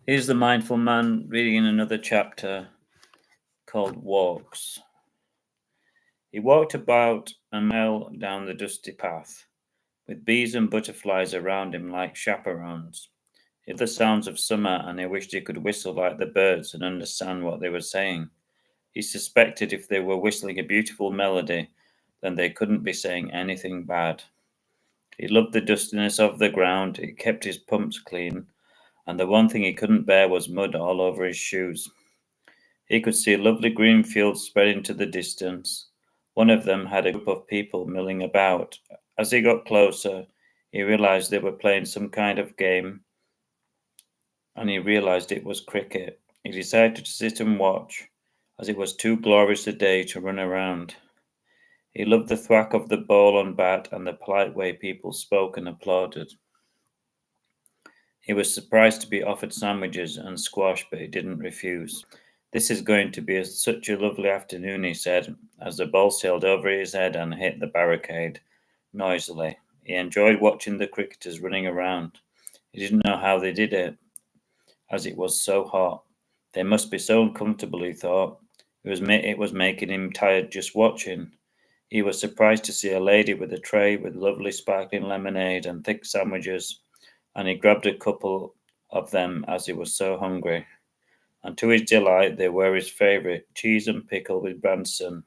Here's the mindful man reading in another chapter called Walks. He walked about a mile down the dusty path, with bees and butterflies around him like chaperons. He loved the sounds of summer, and he wished he could whistle like the birds and understand what they were saying. He suspected if they were whistling a beautiful melody, then they couldn't be saying anything bad. He loved the dustiness of the ground, it kept his pumps clean, and the one thing he couldn't bear was mud all over his shoes. He could see lovely green fields spread into the distance. One of them had a group of people milling about. As he got closer, he realized they were playing some kind of game, and he realized it was cricket. He decided to sit and watch, as it was too glorious a day to run around. He loved the thwack of the ball on bat and the polite way people spoke and applauded. He was surprised to be offered sandwiches and squash, but he didn't refuse. This is going to be such a lovely afternoon, he said, as the ball sailed over his head and hit the barricade noisily. He enjoyed watching the cricketers running around. He didn't know how they did it, as it was so hot. They must be so uncomfortable, he thought. It was making him tired just watching. He was surprised to see a lady with a tray with lovely sparkling lemonade and thick sandwiches, and he grabbed a couple of them as he was so hungry. And to his delight, they were his favourite, cheese and pickle with Branson.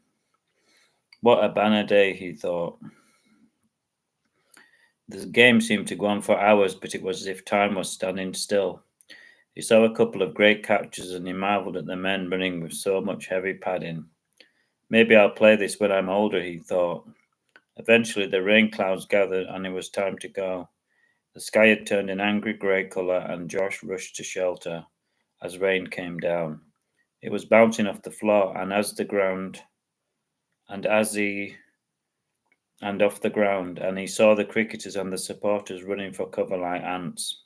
What a banner day, he thought. The game seemed to go on for hours, but it was as if time was standing still. He saw a couple of great catches, and he marvelled at the men running with so much heavy padding. Maybe I'll play this when I'm older, he thought. Eventually, the rain clouds gathered, and it was time to go. The sky had turned an angry grey colour, and Josh rushed to shelter as rain came down. It was bouncing off the floor, and as the ground, and as he and off the ground, and he saw the cricketers and the supporters running for cover like ants.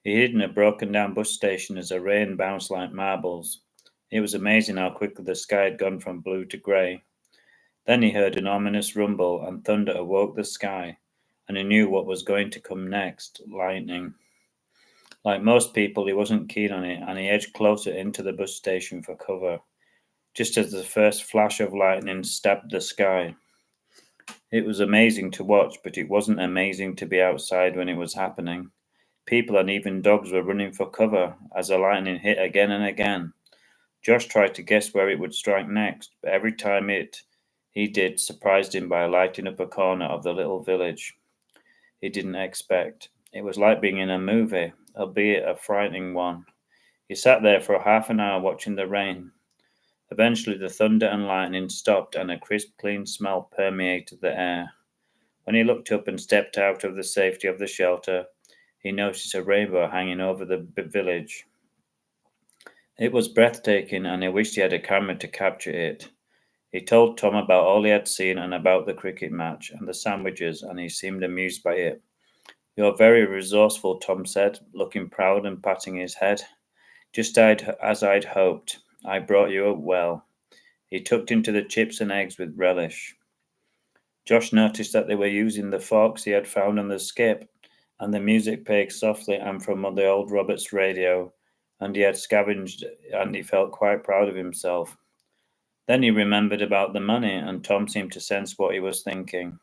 He hid in a broken down bus station as the rain bounced like marbles. It was amazing how quickly the sky had gone from blue to grey. Then he heard an ominous rumble, and thunder awoke the sky, and he knew what was going to come next lightning. Like most people, he wasn't keen on it, and he edged closer into the bus station for cover, just as the first flash of lightning stabbed the sky. It was amazing to watch, but it wasn't amazing to be outside when it was happening. People and even dogs were running for cover as the lightning hit again and again. Josh tried to guess where it would strike next, but every time he did surprised him by lighting up a corner of the little village he didn't expect. It was like being in a movie, albeit a frightening one. He sat there for half an hour watching the rain. Eventually, the thunder and lightning stopped, and a crisp, clean smell permeated the air. When he looked up and stepped out of the safety of the shelter, he noticed a rainbow hanging over the village. It was breathtaking, and he wished he had a camera to capture it. He told Tom about all he had seen and about the cricket match and the sandwiches, and he seemed amused by it. "You're very resourceful," Tom said, looking proud and patting his head. As I'd hoped. I brought you up well." He tucked into the chips and eggs with relish. Josh noticed that they were using the forks he had found on the skip, and the music played softly and from the old Roberts radio, and he had scavenged, and he felt quite proud of himself. Then he remembered about the money, and Tom seemed to sense what he was thinking.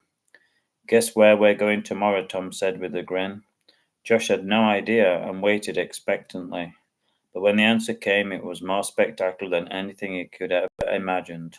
"Guess where we're going tomorrow," Tom said with a grin. Josh had no idea and waited expectantly. But when the answer came, it was more spectacular than anything he could have imagined.